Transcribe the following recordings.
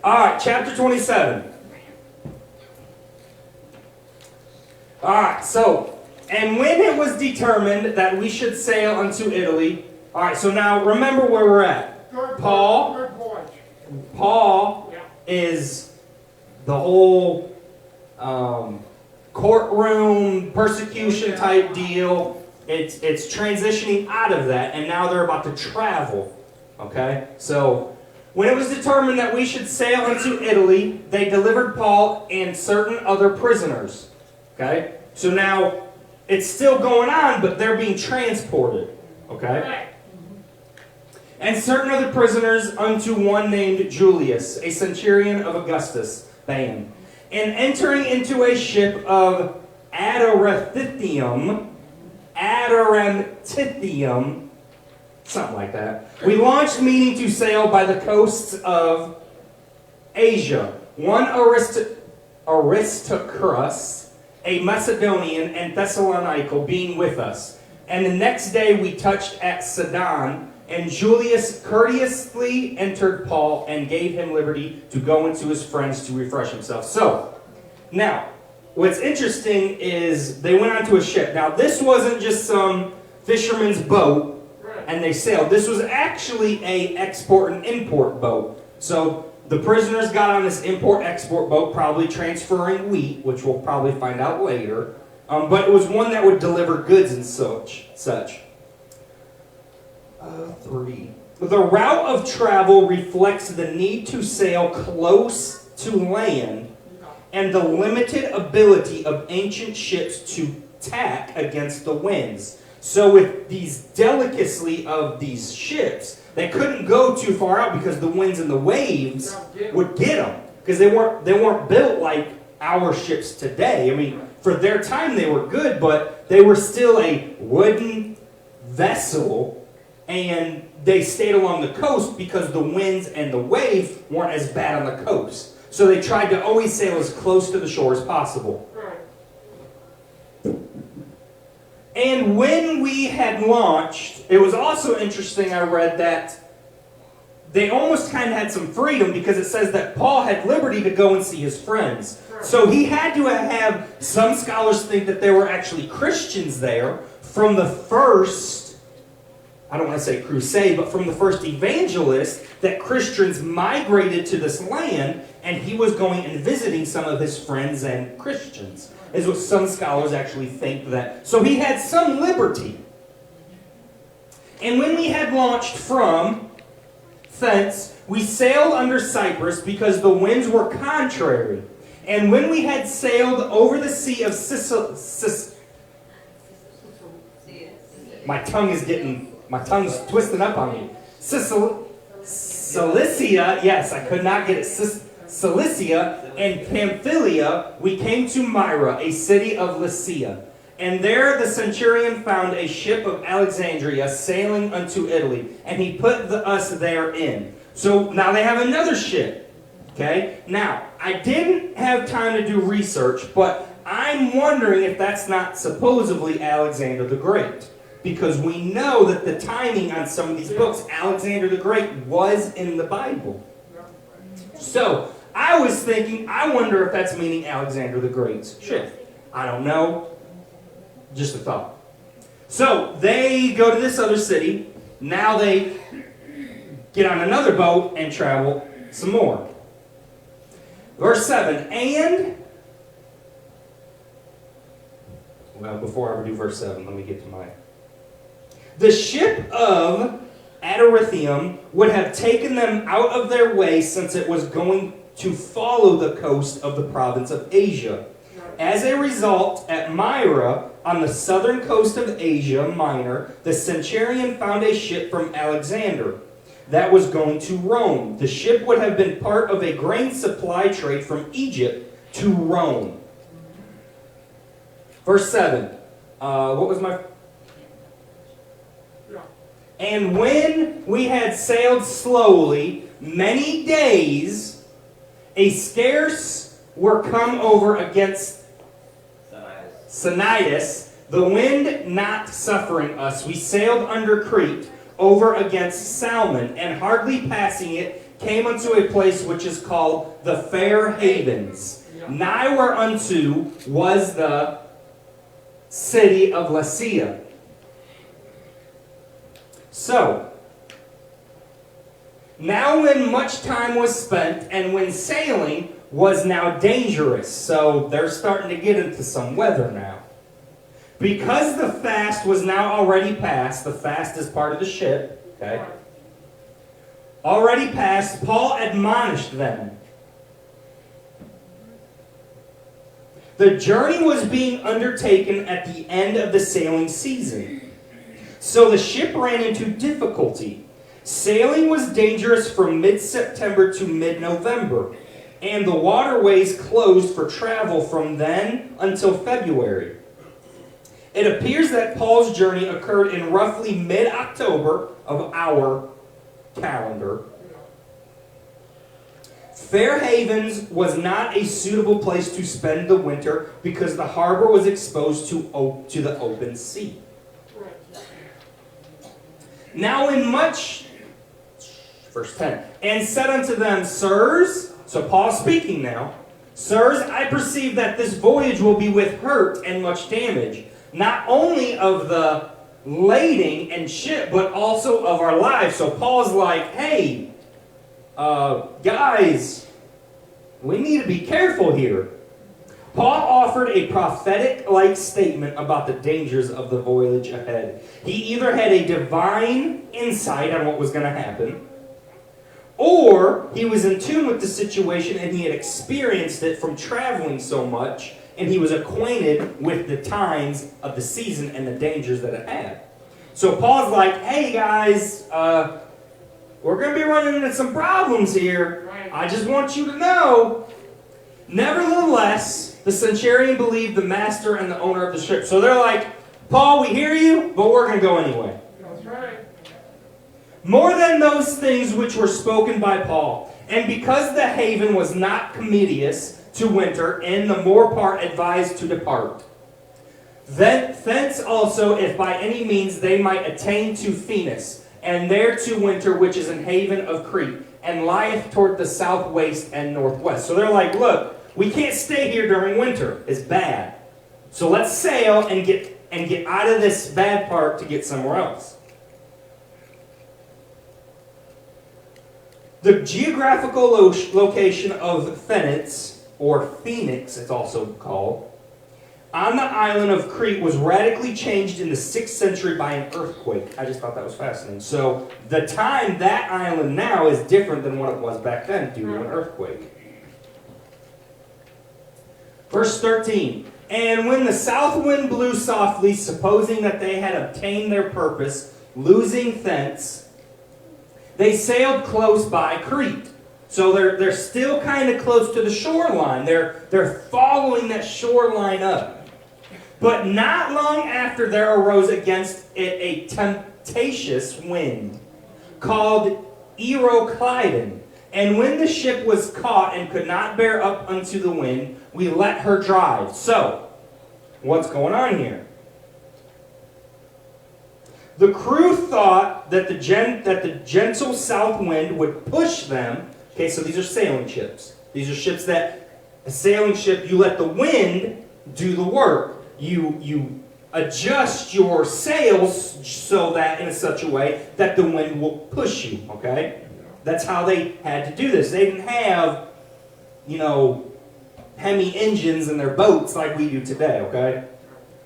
All right, chapter 27. All right, so, and when it was determined that we should sail unto Italy, all right, so now remember where we're at. Paul is the whole courtroom persecution type deal. It's transitioning out of that, and now they're about to travel. Okay, so when it was determined that we should sail unto Italy, they delivered Paul and certain other prisoners. Okay, so now it's still going on, but they're being transported. Okay. And certain other prisoners unto one named Julius, a centurion of Augustus, band. And entering into a ship of Adaramtithium, something like that, we launched, meaning to sail by the coasts of Asia. One Aristarchus, a Macedonian, and Thessalonical, being with us. And the next day we touched at Sidon, and Julius courteously entered Paul and gave him liberty to go into his friends to refresh himself. So, now, what's interesting is they went onto a ship. Now, this wasn't just some fisherman's boat and they sailed. This was actually a export and import boat. So, the prisoners got on this import-export boat, probably transferring wheat, which we'll probably find out later. But it was one that would deliver goods and such. 3. The route of travel reflects the need to sail close to land and the limited ability of ancient ships to tack against the winds. So with these delicacy of these ships, they couldn't go too far out because the winds and the waves would get them. Because they weren't built like our ships today. I mean, for their time they were good, but they were still a wooden vessel, and they stayed along the coast because the winds and the waves weren't as bad on the coast. So they tried to always sail as close to the shore as possible. And when we had launched, it was also interesting, I read that they almost kind of had some freedom because it says that Paul had liberty to go and see his friends. So he had to have, some scholars think that there were actually Christians there from the first, I don't want to say crusade, but from the first evangelist, that Christians migrated to this land, and he was going and visiting some of his friends and Christians, is what some scholars actually think that. So he had some liberty. And when we had launched from thence, we sailed under Cyprus because the winds were contrary. And when we had sailed over the sea of my tongue's twisting up on me. Cilicia, yes, I could not get it. Cilicia and Pamphylia, we came to Myra, a city of Lycia. And there the centurion found a ship of Alexandria sailing unto Italy, and he put us therein. So now they have another ship. Okay? Now, I didn't have time to do research, but I'm wondering if that's not supposedly Alexander the Great. Because we know that the timing on some of these books, Alexander the Great was in the Bible. So, I was thinking, I wonder if that's meaning Alexander the Great's ship. I don't know. Just a thought. So, they go to this other city. Now they get on another boat and travel some more. Verse 7. Well, before I ever do verse 7, let me get to my... The ship of Adaramtithium would have taken them out of their way, since it was going to follow the coast of the province of Asia. As a result, at Myra, on the southern coast of Asia Minor, the centurion found a ship from Alexander that was going to Rome. The ship would have been part of a grain supply trade from Egypt to Rome. Verse 7. What was my... And when we had sailed slowly many days, a scarce were come over against Cnidus, the wind not suffering us, we sailed under Crete over against Salmon, and hardly passing it, came unto a place which is called the Fair Havens, nigh whereunto was the city of Lasea. So, now when much time was spent, and when sailing was now dangerous, so they're starting to get into some weather now. Because the fast was now already past, the fast is part of the ship, okay? Already past, Paul admonished them. The journey was being undertaken at the end of the sailing season. So the ship ran into difficulty. Sailing was dangerous from mid-September to mid-November, and the waterways closed for travel from then until February. It appears that Paul's journey occurred in roughly mid-October of our calendar. Fair Havens was not a suitable place to spend the winter because the harbor was exposed to the open sea. Now in much, verse 10, and said unto them, Sirs, so Paul's speaking now, Sirs, I perceive that this voyage will be with hurt and much damage, not only of the lading and ship, but also of our lives. So Paul's like, hey, guys, we need to be careful here. Paul offered a prophetic-like statement about the dangers of the voyage ahead. He either had a divine insight on what was going to happen, or he was in tune with the situation and he had experienced it from traveling so much, and he was acquainted with the times of the season and the dangers that it had. So Paul's like, hey guys, we're going to be running into some problems here. I just want you to know. Nevertheless, the centurion believed the master and the owner of the ship. So they're like, Paul, we hear you, but we're going to go anyway. That's right. More than those things which were spoken by Paul. And because the haven was not commodious to winter, and the more part advised to depart. Thence also, if by any means they might attain to Phoenix, and there to winter, which is an haven of Crete, and lieth toward the southwest and northwest. So they're like, look, we can't stay here during winter. It's bad. So let's sail and get out of this bad part to get somewhere else. The geographical location of Phoenix, or Phoenix it's also called, on the island of Crete was radically changed in the 6th century by an earthquake. I just thought that was fascinating. So the time that island now is different than what it was back then due to an earthquake. Verse 13. And when the south wind blew softly, supposing that they had obtained their purpose, losing thence, they sailed close by Crete. So they're still kind of close to the shoreline. They're following that shoreline up. But not long after there arose against it a tempestuous wind called Euroclydon. And when the ship was caught and could not bear up unto the wind, we let her drive. So, what's going on here? The crew thought that the gentle south wind would push them. Okay, so these are sailing ships. These are ships that, a sailing ship, you let the wind do the work. You adjust your sails so that in such a way that the wind will push you, okay? That's how they had to do this. They didn't have, Hemi engines in their boats like we do today, okay?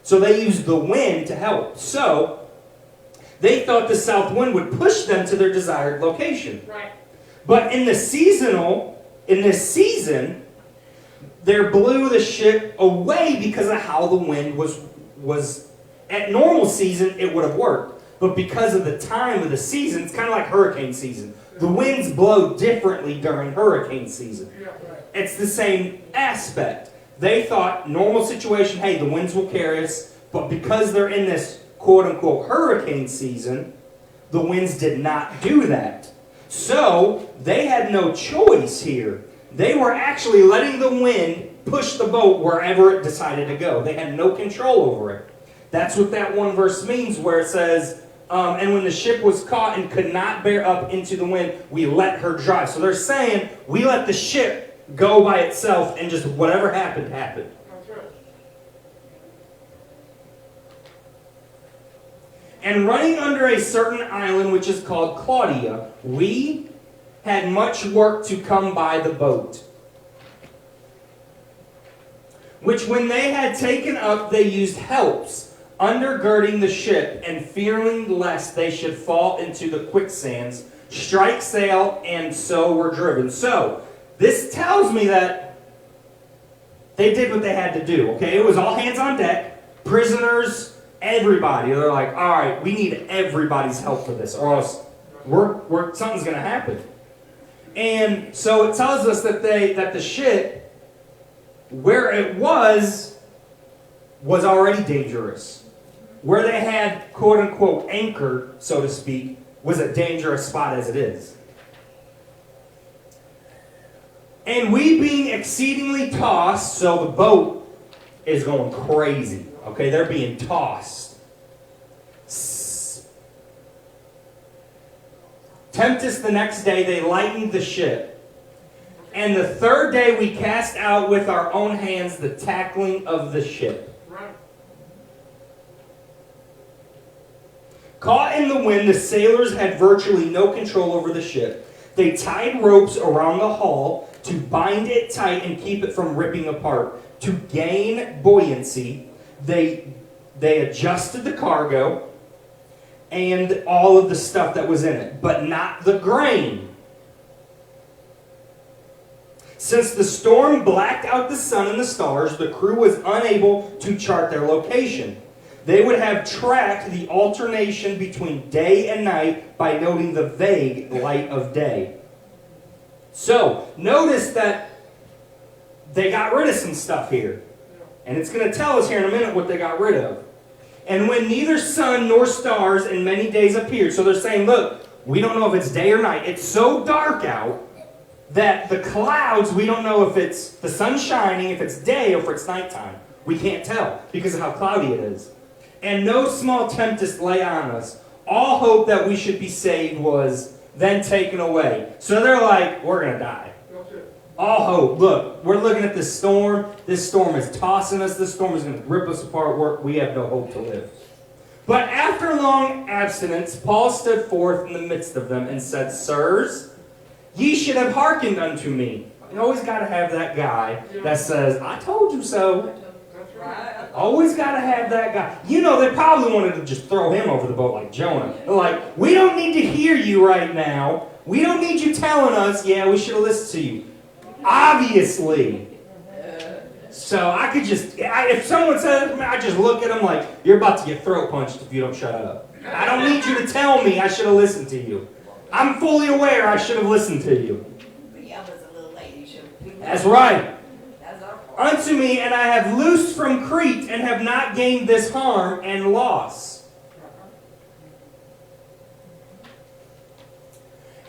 So they used the wind to help. So they thought the south wind would push them to their desired location. Right. But in this season, there blew the ship away because of how the wind was at normal season, it would have worked. But because of the time of the season, it's kind of like hurricane season. The winds blow differently during hurricane season. It's the same aspect. They thought, normal situation, hey, the winds will carry us. But because they're in this quote-unquote hurricane season, the winds did not do that. So, they had no choice here. They were actually letting the wind push the boat wherever it decided to go. They had no control over it. That's what that one verse means where it says, And when the ship was caught and could not bear up into the wind, we let her drive. So they're saying, we let the ship go by itself and just whatever happened, happened. And running under a certain island, which is called Claudia, we had much work to come by the boat. Which when they had taken up, they used helps, undergirding the ship, and fearing lest they should fall into the quicksands, strike sail, and so were driven. So, this tells me that they did what they had to do, okay? It was all hands on deck, prisoners, everybody. They're like, all right, we need everybody's help for this, or else something's going to happen. And so it tells us that the ship, where it was already dangerous. Where they had, quote unquote, anchored, so to speak, was a dangerous spot as it is. And we being exceedingly tossed, so the boat is going crazy. Okay, they're being tossed. Tempest the next day, they lightened the ship. And the third day we cast out with our own hands the tackling of the ship. Caught in the wind, the sailors had virtually no control over the ship. They tied ropes around the hull to bind it tight and keep it from ripping apart. To gain buoyancy, they adjusted the cargo and all of the stuff that was in it, but not the grain. Since the storm blacked out the sun and the stars, the crew was unable to chart their location. They would have tracked the alternation between day and night by noting the vague light of day. So, notice that they got rid of some stuff here. And it's going to tell us here in a minute what they got rid of. And when neither sun nor stars in many days appeared. So they're saying, look, we don't know if it's day or night. It's so dark out that the clouds, we don't know if it's the sun shining, if it's day, or if it's nighttime. We can't tell because of how cloudy it is. And no small tempest lay on us. All hope that we should be saved was then taken away. So they're like, we're going to die. All hope. Look, we're looking at this storm. This storm is tossing us. This storm is going to rip us apart. We have no hope to live. But after long abstinence, Paul stood forth in the midst of them and said, Sirs, ye should have hearkened unto me. You always got to have that guy that says, I told you so. Always got to have that guy. You know, they probably wanted to just throw him over the boat like Jonah. They're like, we don't need to hear you right now. We don't need you telling us, yeah, we should have listened to you. Obviously. So I could just, if someone says, I just look at them like, you're about to get throat punched if you don't shut up. I don't need you to tell me I should have listened to you. I'm fully aware I should have listened to you. That's right. Unto me, and I have loosed from Crete, and have not gained this harm and loss.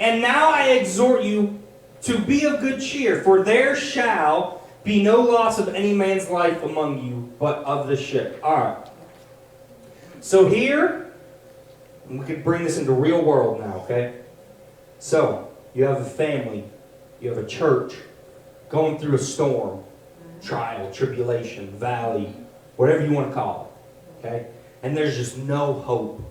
And now I exhort you to be of good cheer, for there shall be no loss of any man's life among you, but of the ship. All right. So here, we could bring this into real world now, okay? So, you have a family, you have a church, going through a storm. Trial, tribulation, valley, whatever you want to call it, okay? And there's just no hope.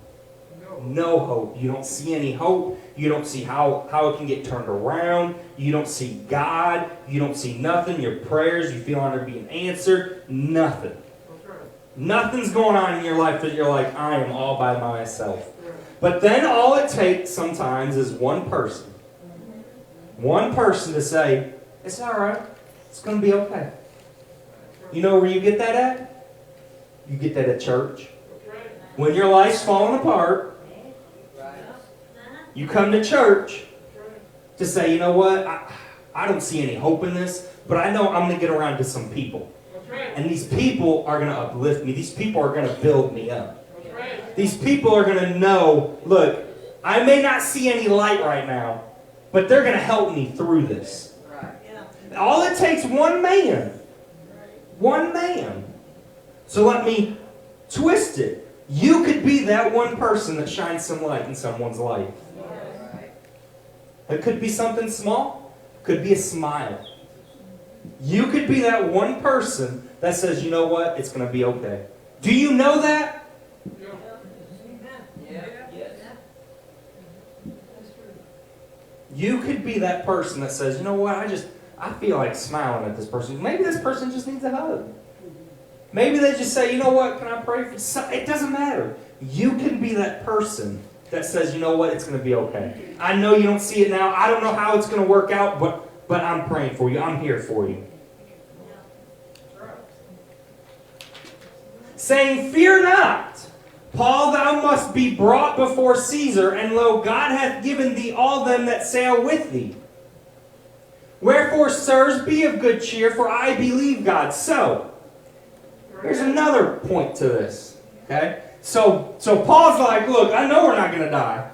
No hope. You don't see any hope. You don't see how it can get turned around. You don't see God. You don't see nothing. Your prayers, you feel like they're being answered. Nothing. Nothing's going on in your life that you're like, I am all by myself. But then all it takes sometimes is one person. One person to say, it's all right. It's going to be okay. You know where you get that at? You get that at church. When your life's falling apart, you come to church to say, you know what? I don't see any hope in this, but I know I'm going to get around to some people. And these people are going to uplift me. These people are going to build me up. These people are going to know, look, I may not see any light right now, but they're going to help me through this. All it takes one man. One man. So let me twist it. You could be that one person that shines some light in someone's life. It could be something small. Could be a smile. You could be that one person that says, you know what, it's going to be okay. Do you know that? You could be that person that says, you know what, I feel like smiling at this person. Maybe this person just needs a hug. Maybe they just say, you know what, can I pray for you? It doesn't matter. You can be that person that says, you know what, it's going to be okay. I know you don't see it now. I don't know how it's going to work out, but I'm praying for you. I'm here for you. Saying, fear not, Paul, thou must be brought before Caesar, and lo, God hath given thee all them that sail with thee. Wherefore, sirs, be of good cheer, for I believe God. So, there's another point to this. Okay? So Paul's like, look, I know we're not going to die.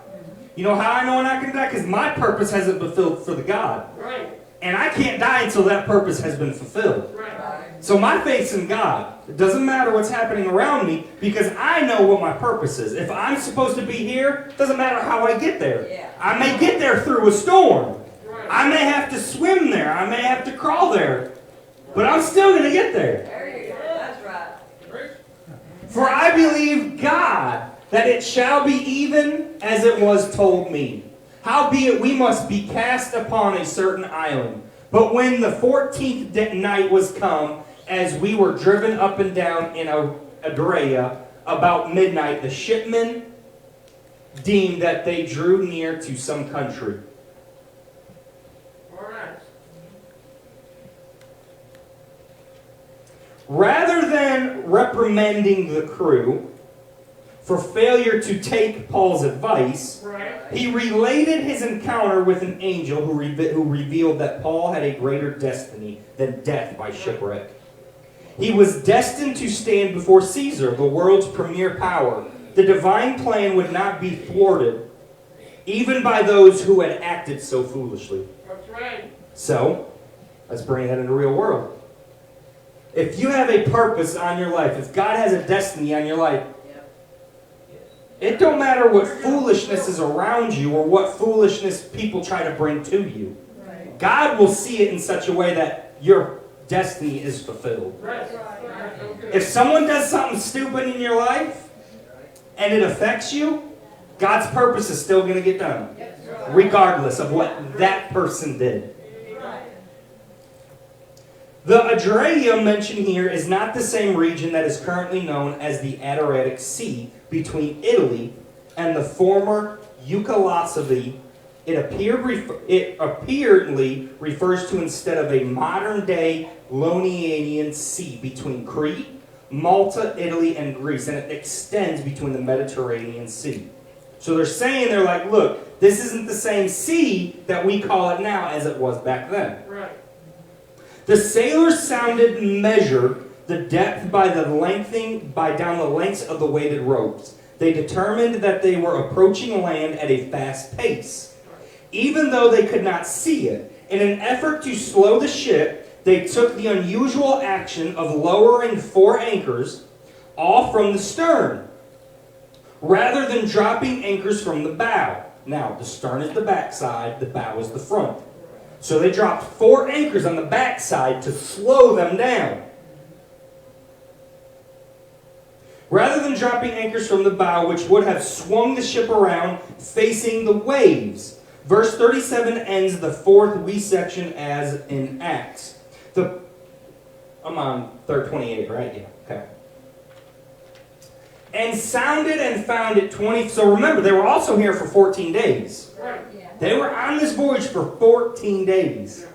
You know how I know we're not going to die? Because my purpose hasn't been fulfilled for the God. Right. And I can't die until that purpose has been fulfilled. Right. So my faith's in God. It doesn't matter what's happening around me because I know what my purpose is. If I'm supposed to be here, it doesn't matter how I get there. Yeah. I may get there through a storm. Right. I may have to swim there. I may have to crawl there. But I'm still going to get there. There you go. That's right. For I believe God that it shall be even as it was told me. Howbeit we must be cast upon a certain island. But when the 14th night was come, as we were driven up and down in Adria, about midnight, the shipmen deemed that they drew near to some country. All right. Rather than reprimanding the crew for failure to take Paul's advice, Right. he related his encounter with an angel who revealed that Paul had a greater destiny than death by shipwreck. He was destined to stand before Caesar, the world's premier power. The divine plan would not be thwarted, even by those who had acted so foolishly. That's right. So, let's bring that into the real world. If you have a purpose on your life, if God has a destiny on your life, it don't matter what foolishness is around you or what foolishness people try to bring to you. God will see it in such a way that your destiny is fulfilled. Right. Okay. If someone does something stupid in your life and it affects you, God's purpose is still going to get done, regardless of what that person did. The Adria mentioned here is not the same region that is currently known as the Adriatic Sea between Italy and the former Eucalosavy. It apparently refers to instead of a modern-day Ionian Sea between Crete, Malta, Italy, and Greece, and it extends between the Mediterranean Sea. So they're like, look, this isn't the same sea that we call it now as it was back then. Right. The sailors sounded and measured the depth down the lengths of the weighted ropes. They determined that they were approaching land at a fast pace, even though they could not see it. In an effort to slow the ship, they took the unusual action of lowering 4 anchors, all from the stern, rather than dropping anchors from the bow. Now, the stern is the backside, the bow is the front. So they dropped 4 anchors on the backside to slow them down. Rather than dropping anchors from the bow, which would have swung the ship around facing the waves. Verse 37 ends the 4th wee section as in Acts. I'm on 28, right? Yeah, okay. And sounded and found it 20. So remember, they were also here for 14 days. Right. They were on this voyage for 14 days.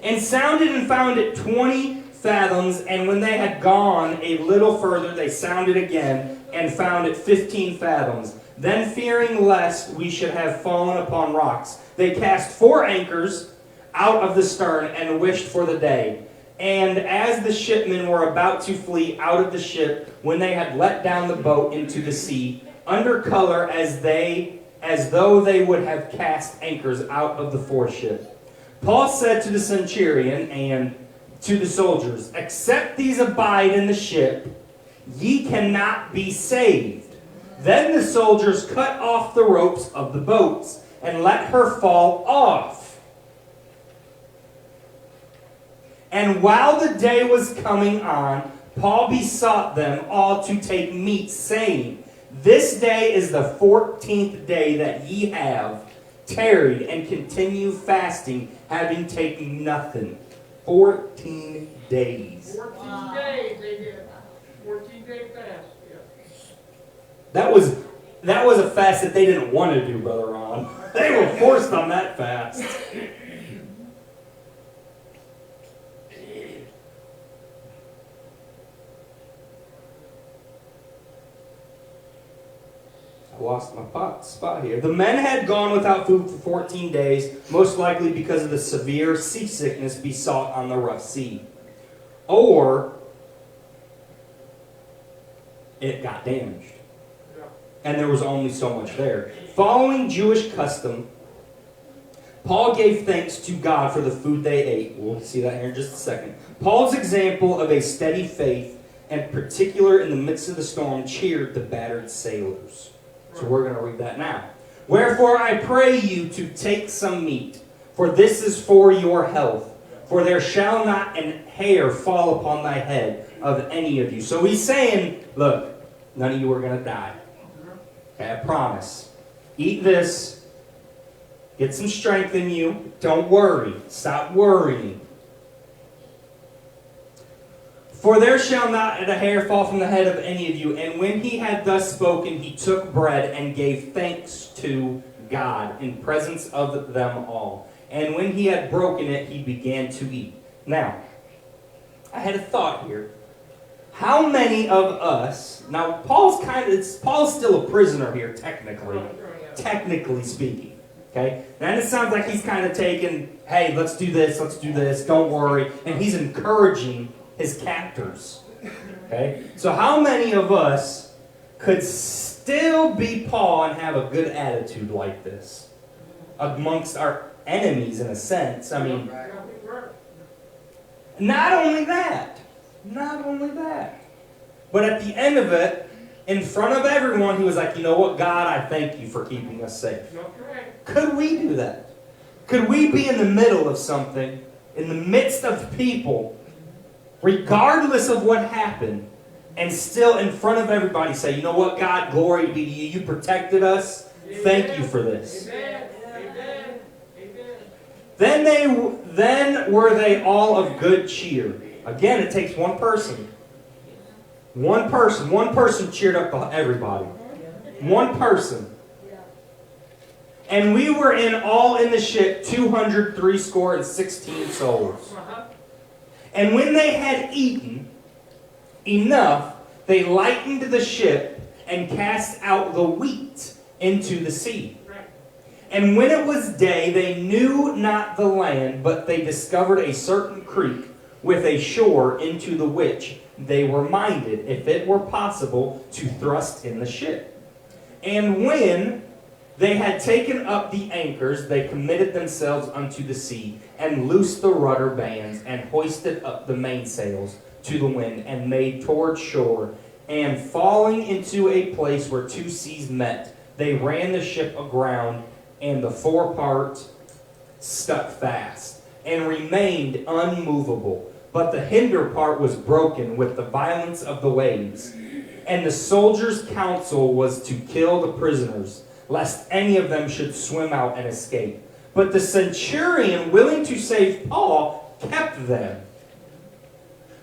And sounded and found it 20 fathoms, and when they had gone a little further, they sounded again, and found it 15 fathoms. Then fearing lest we should have fallen upon rocks, they cast 4 anchors out of the stern, and wished for the day. And as the shipmen were about to flee out of the ship, when they had let down the boat into the sea, under color as though they would have cast anchors out of the foreship, Paul said to the centurion and to the soldiers, "Except these abide in the ship, ye cannot be saved. Then the soldiers cut off the ropes of the boats and let her fall off. And while the day was coming on, Paul besought them all to take meat, saying, This day is the 14th day that ye have tarried, and continue fasting, having taken nothing. 14 days. 14 days they did. 14-day fast. Yeah. That was a fast that they didn't want to do, Brother Ron. They were forced on that fast. I lost my spot here. The men had gone without food for 14 days, most likely because of the severe seasickness besought on the rough sea. Or it got damaged. Yeah. And there was only so much there. Following Jewish custom, Paul gave thanks to God for the food they ate. We'll see that here in just a second. Paul's example of a steady faith, and particular in the midst of the storm, cheered the battered sailors. So we're going to read that now. Wherefore I pray you to take some meat, for this is for your health. For there shall not an hair fall upon thy head of any of you. So he's saying, look, none of you are going to die. Okay, I promise. Eat this. Get some strength in you. Don't worry. Stop worrying. For there shall not a hair fall from the head of any of you. And when he had thus spoken, he took bread and gave thanks to God in presence of them all. And when he had broken it, he began to eat. Now, I had a thought here. How many of us, now Paul's still a prisoner here, technically speaking. Okay? And it sounds like he's kind of taking, hey, let's do this, don't worry. And he's encouraging his captors. Okay? So how many of us could still be Paul and have a good attitude like this amongst our enemies, in a sense? I mean, not only that, but at the end of it, in front of everyone, he was like, you know what, God, I thank you for keeping us safe. Could we do that? Could we be in the middle of something, in the midst of people, regardless of what happened, and still in front of everybody say, you know what, God, glory be to you. You protected us. Thank you for this. Amen. Amen. Then were they all of good cheer. Again, it takes one person. One person cheered up everybody. One person. And we were in all in the ship 260 souls. And when they had eaten enough, they lightened the ship and cast out the wheat into the sea. And when it was day, they knew not the land, but they discovered a certain creek with a shore, into the which they were minded, if it were possible, to thrust in the ship. And when they had taken up the anchors, they committed themselves unto the sea, and loosed the rudder bands, and hoisted up the mainsails to the wind, and made toward shore. And falling into a place where two seas met, they ran the ship aground, and the forepart stuck fast, and remained unmovable. But the hinder part was broken with the violence of the waves. And the soldiers' counsel was to kill the prisoners, lest any of them should swim out and escape. But the centurion, willing to save Paul, kept them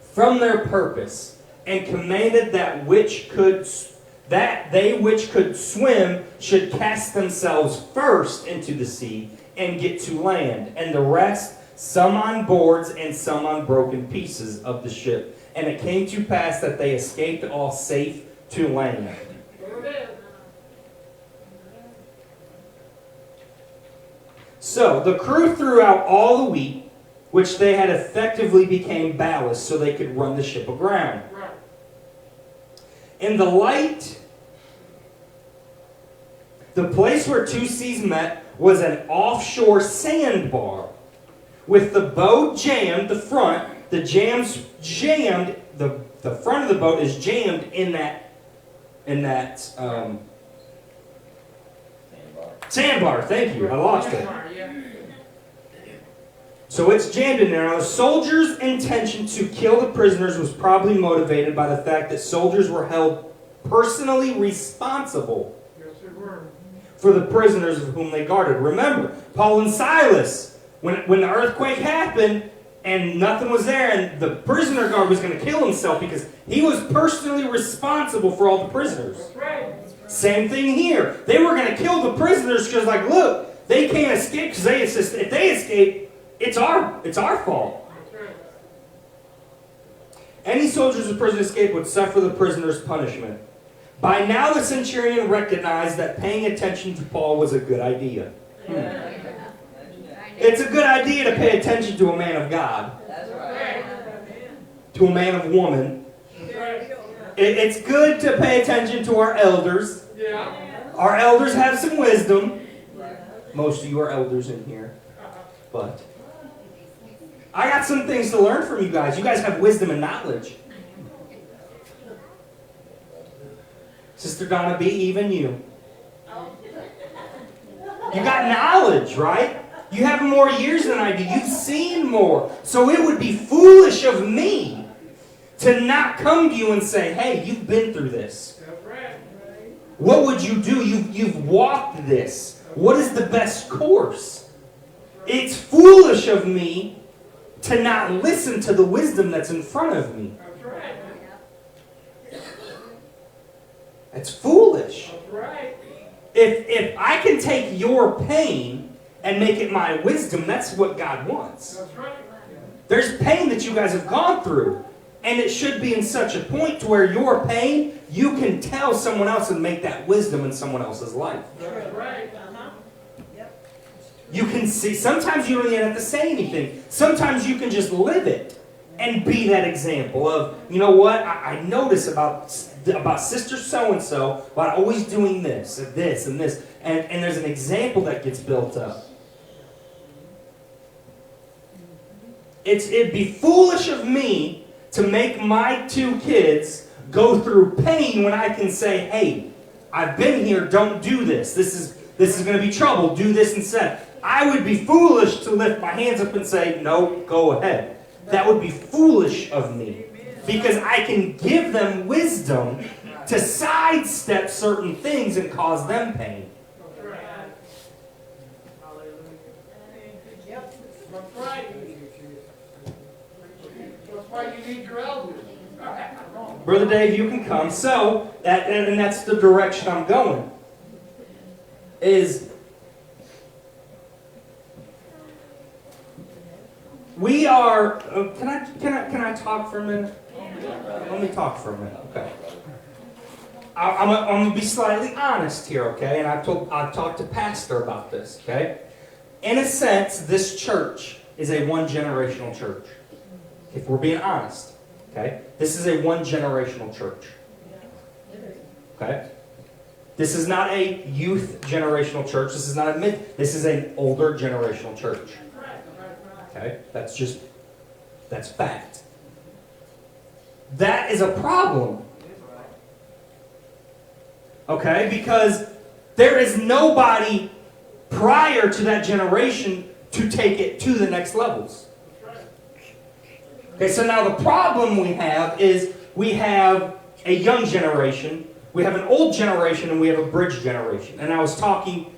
from their purpose, and commanded that they which could swim should cast themselves first into the sea and get to land, and the rest, some on boards and some on broken pieces of the ship. And it came to pass that they escaped all safe to land. So the crew threw out all the wheat, which they had effectively became ballast, so they could run the ship aground. In the light, the place where two seas met was an offshore sandbar, with the bow jammed, the front, the jams jammed, the the front of the boat is jammed in that sandbar. Thank you. I lost it. So it's jammed in there. Now, the soldiers' intention to kill the prisoners was probably motivated by the fact that soldiers were held personally responsible for the prisoners of whom they guarded. Remember, Paul and Silas, when the earthquake happened and nothing was there, and the prisoner guard was going to kill himself because he was personally responsible for all the prisoners. Same thing here. They were going to kill the prisoners because, like, look, they can't escape because if they escape, it's our fault. Any soldiers or prisoner escape would suffer the prisoner's punishment. By now the centurion recognized that paying attention to Paul was a good idea. It's a good idea to pay attention to a man of God. To a man of woman. It's good to pay attention to our elders. Our elders have some wisdom. Most of you are elders in here. But I got some things to learn from you guys. You guys have wisdom and knowledge. Sister Donna B, even you. You got knowledge, right? You have more years than I do. You've seen more. So it would be foolish of me to not come to you and say, hey, you've been through this. What would you do? You've walked this. What is the best course? It's foolish of me to not listen to the wisdom that's in front of me. It's foolish. If I can take your pain and make it my wisdom, that's what God wants. There's pain that you guys have gone through, and it should be in such a point to where your pain, you can tell someone else and make that wisdom in someone else's life. You can see, sometimes you don't even have to say anything. Sometimes you can just live it and be that example of, you know what, I notice about Sister So-and-so about always doing this and this and this. And there's an example that gets built up. It'd be foolish of me to make my two kids go through pain when I can say, hey, I've been here, don't do this. This is going to be trouble, do this instead. I would be foolish to lift my hands up and say, no, go ahead. That would be foolish of me. Because I can give them wisdom to sidestep certain things and cause them pain. That's why you need your elders. Brother Dave, you can come. So, and that's the direction I'm going. We are. Can I talk for a minute? Let me talk for a minute. Okay. I'm gonna be slightly honest here, okay? And I've talked to Pastor about this, okay? In a sense, this church is a one-generational church. If we're being honest, okay? This is a one-generational church. Okay? This is not a youth generational church. This is not a mid. This is an older generational church. Okay? That's fact. That is a problem. Okay? Because there is nobody prior to that generation to take it to the next levels. Okay, so now the problem we have is we have a young generation, we have an old generation, and we have a bridge generation. And I was talking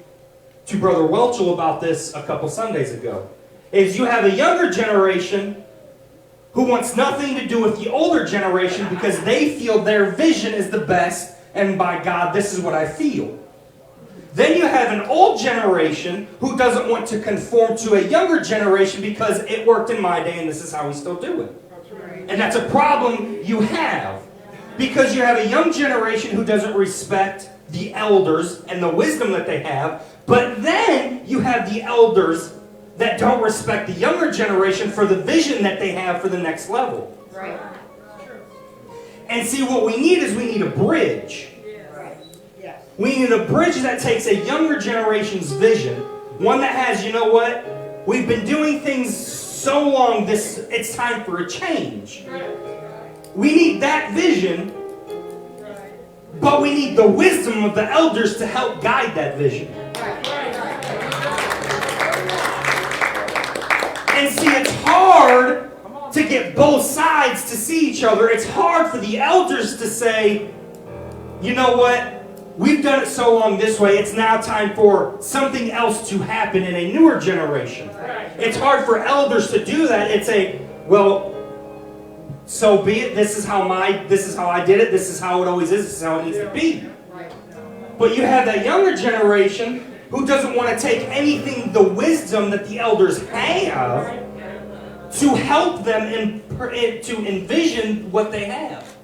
to Brother Welchel about this a couple Sundays ago. Is you have a younger generation who wants nothing to do with the older generation because they feel their vision is the best, and by God, this is what I feel. Then you have an old generation who doesn't want to conform to a younger generation because it worked in my day and this is how we still do it. And that's a problem you have. Because you have a young generation who doesn't respect the elders and the wisdom that they have, but then you have the elders that don't respect the younger generation for the vision that they have for the next level. Right. And see, what we need is we need a bridge. We need a bridge that takes a younger generation's vision, one that has, you know what, we've been doing things so long, it's time for a change. We need that vision, but we need the wisdom of the elders to help guide that vision. And see, it's hard to get both sides to see each other. It's hard for the elders to say, you know what? We've done it so long this way, it's now time for something else to happen in a newer generation. It's hard for elders to do that. It's well, so be it. This is how I did it. This is how it always is. This is how it needs to be. But you have that younger generation who doesn't want to take anything, the wisdom that the elders have, to help them to envision what they have.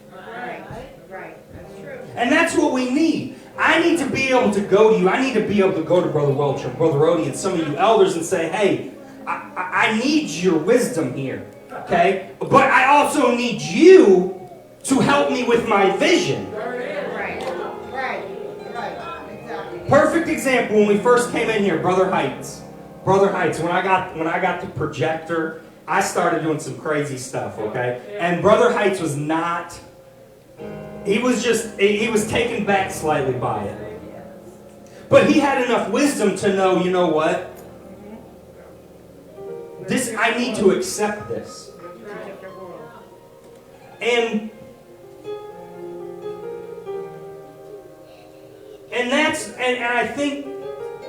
Right. That's true. And that's what we need. I need to be able to go to you. I need to be able to go to Brother Welch or Brother Odie and some of you elders and say, hey, I need your wisdom here. Okay? But I also need you to help me with my vision. Right. Exactly. Perfect example when we first came in here, Brother Heights. Brother Heights, when I got the projector, I started doing some crazy stuff, okay? And Brother Heights was not, he was taken back slightly by it. But he had enough wisdom to know, you know what? I need to accept this. And I think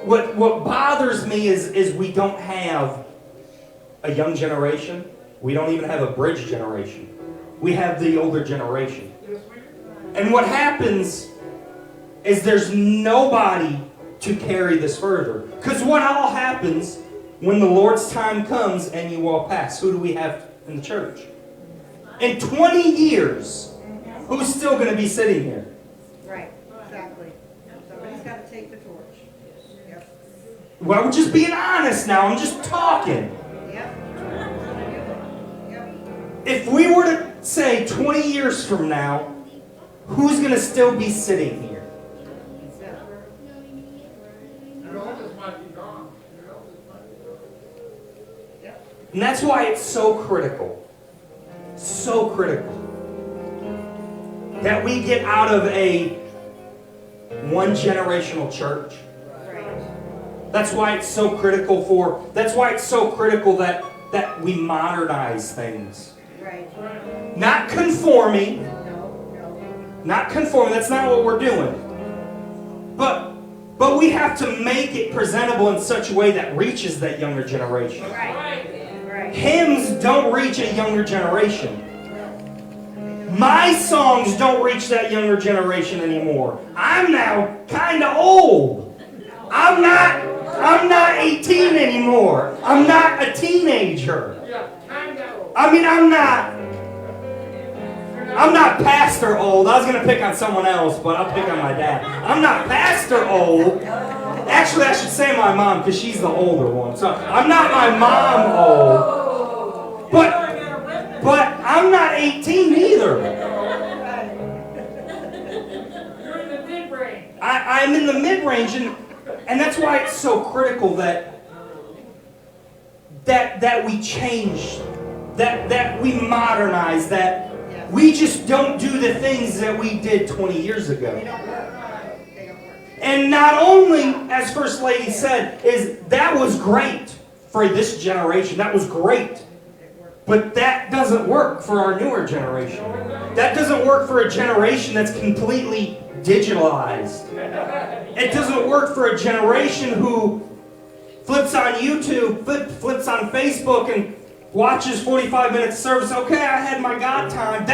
what bothers me is we don't have a young generation. We don't even have a bridge generation. We have the older generation. And what happens is there's nobody to carry this further. Because what all happens when the Lord's time comes and you all pass? Who do we have in the church? In 20 years, who's still going to be sitting here? Right, exactly. Somebody's got to take the torch. Yep. Well, we're just being honest now. I'm just talking. Yep. If we were to say 20 years from now, who's going to still be sitting here? And that's why it's so critical that we get out of a one-generational church. That's why it's so critical that we modernize things. Not conforming. Not conforming, that's not what we're doing. But we have to make it presentable in such a way that reaches that younger generation. Hymns don't reach a younger generation. My songs don't reach that younger generation anymore. I'm now kind of old. I'm not 18 anymore. I'm not a teenager. I mean, I'm not pastor old. I was going to pick on someone else, but I'll pick on my dad. I'm not pastor old. Actually, I should say my mom, because she's the older one. So I'm not my mom old. But I'm not 18 either. You're in the mid-range. I'm in the mid-range, and that's why it's so critical that we change, that we modernize, that we just don't do the things that we did 20 years ago. And not only, as First Lady said, is that was great for this generation. That was great. But that doesn't work for our newer generation. That doesn't work for a generation that's completely digitalized. It doesn't work for a generation who flips on YouTube, flips on Facebook, and watches 45 minutes service. Okay, I had my God time.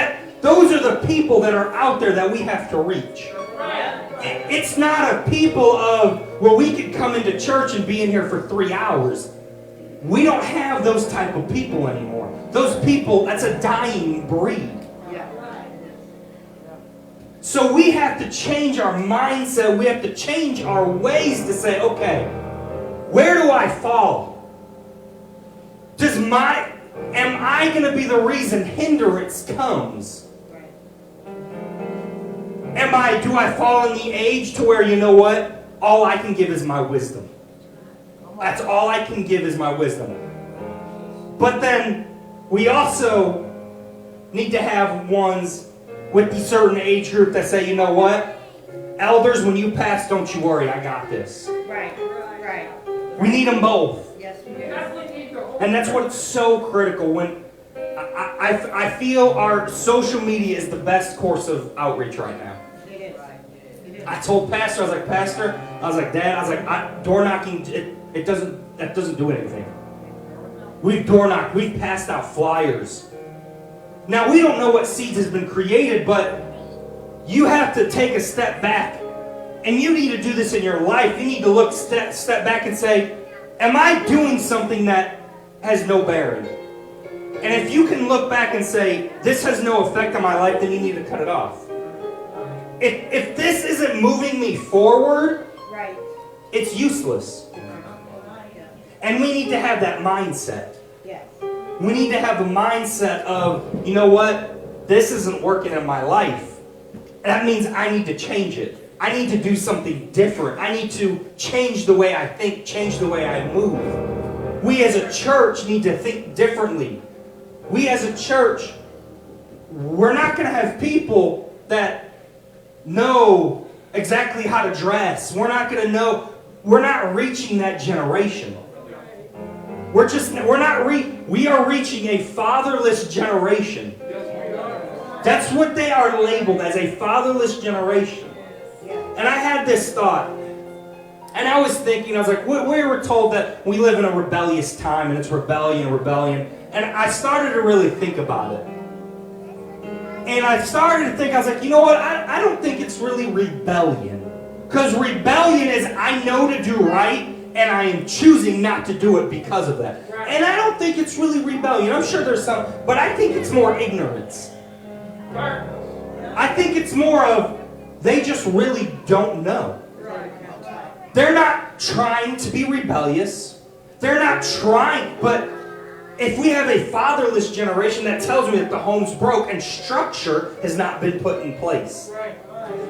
Those are the people that are out there that we have to reach. It's not a people of, well, we could come into church and be in here for 3 hours. We don't have those type of people anymore. Those people, that's a dying breed. So we have to change our mindset. We have to change our ways to say, okay, where do I fall? Am I going to be the reason hindrance comes? Do I fall in the age to where, you know what? All I can give is my wisdom. That's all I can give is my wisdom. But then we also need to have ones with the certain age group that say, you know what? Elders, when you pass, don't you worry, I got this. Right, right. We need them both. Yes, we You do. definitely need the whole. And that's what's so critical when I feel our social media is the best course of outreach right now. It is. It is. I told Pastor, I was like, Pastor, I was like, Dad, I was like, door knocking, that doesn't do anything. We've door knocked, we've passed out flyers. Now, we don't know what seeds has been created, but you have to take a step back. And you need to do this in your life. You need to look, step back and say, am I doing something that has no bearing? And if you can look back and say, this has no effect on my life, then you need to cut it off. If this isn't moving me forward, Right. it's useless. And we need to have that mindset. Yes. We need to have the mindset of, you know what? This isn't working in my life. That means I need to change it. I need to do something different. I need to change the way I think, change the way I move. We as a church need to think differently. We as a church, we're not going to have people that know exactly how to dress. We're not going to know. We're not reaching that generation. We are reaching a fatherless generation. That's what they are labeled as, a fatherless generation. And I had this thought. And I was thinking, I was like, we were told that we live in a rebellious time and it's rebellion. And I started to really think about it. And I started to think, I was like, you know what? I don't think it's really rebellion. Because rebellion is I know to do right and I am choosing not to do it because of that. And I don't think it's really rebellion. I'm sure there's some, but I think it's more ignorance. I think it's more of they just really don't know. They're not trying to be rebellious. They're not trying, but if we have a fatherless generation, that tells me that the home's broke and structure has not been put in place.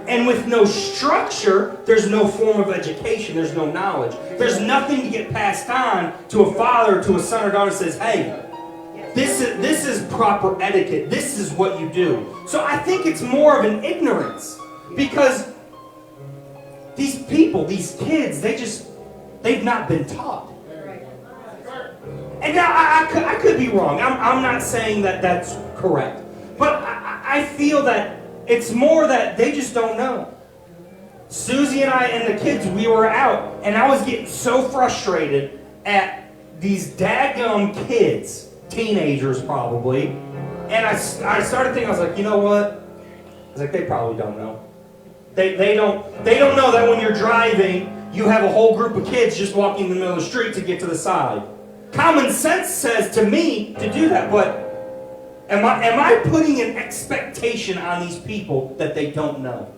And with no structure, there's no form of education, there's no knowledge. There's nothing to get passed on to a father, to a son or daughter that says, hey, this is proper etiquette. This is what you do. So I think it's more of an ignorance. Because these people, these kids, they've not been taught. And now I could be wrong. I'm not saying that that's correct. But I feel that it's more that they just don't know. Susie and I and the kids, we were out, and I was getting so frustrated at these daggum kids, teenagers probably, and I started thinking, I was like, you know what? I was like, they probably don't know. They don't know that when you're driving, you have a whole group of kids just walking in the middle of the street to get to the side. Common sense says to me to do that, but am I putting an expectation on these people that they don't know?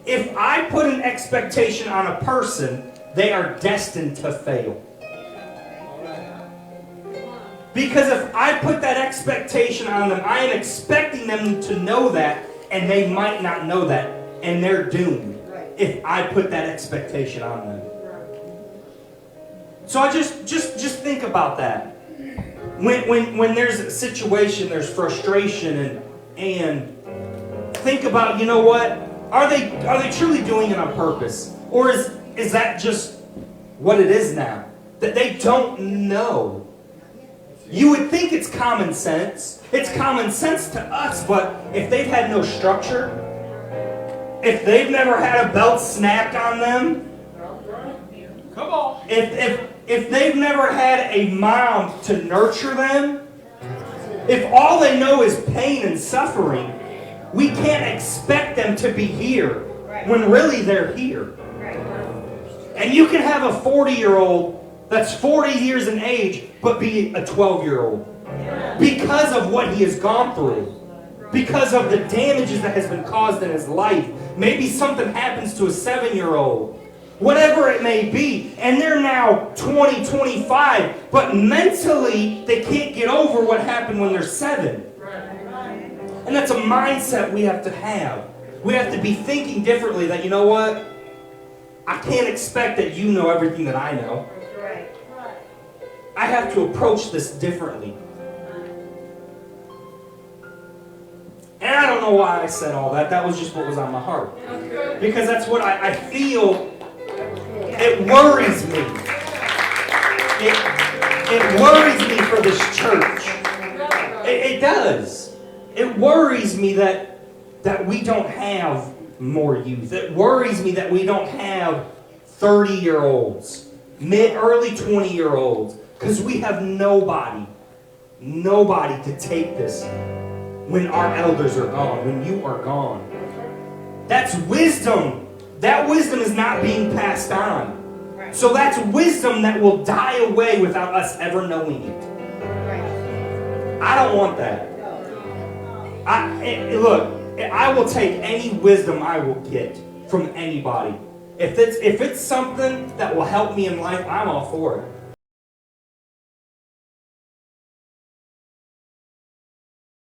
If I put an expectation on a person, they are destined to fail. Because if I put that expectation on them, I am expecting them to know that, and they might not know that, and they're doomed if I put that expectation on them. So I just think about that. When there's a situation, there's frustration, and think about, you know what? Are they truly doing it on purpose? Or is that just what it is now? That they don't know. You would think it's common sense. It's common sense to us, but if they've had no structure, if they've never had a belt snapped on them, Come on. if they've never had a mom to nurture them, if all they know is pain and suffering, we can't expect them to be here when really they're here. And you can have a 40-year-old that's 40 years in age, but be a 12-year-old. Because of what he has gone through. Because of the damages that has been caused in his life. Maybe something happens to a 7-year-old. Whatever it may be. And they're now 20, 25. But mentally, they can't get over what happened when they're 7. And that's a mindset we have to have. We have to be thinking differently that, you know what? I can't expect that you know everything that I know. I have to approach this differently. And I don't know why I said all that. That was just what was on my heart. Because that's what I feel. It worries me. It worries me for this church. It does. It worries me that we don't have more youth. It worries me that we don't have 30-year-olds, early 20-year-olds, because we have nobody to take this when our elders are gone, when you are gone. That's wisdom. That wisdom is not being passed on. Right. So that's wisdom that will die away without us ever knowing it. Right. I don't want that. Look, I will take any wisdom I will get from anybody. If it's something that will help me in life, I'm all for it.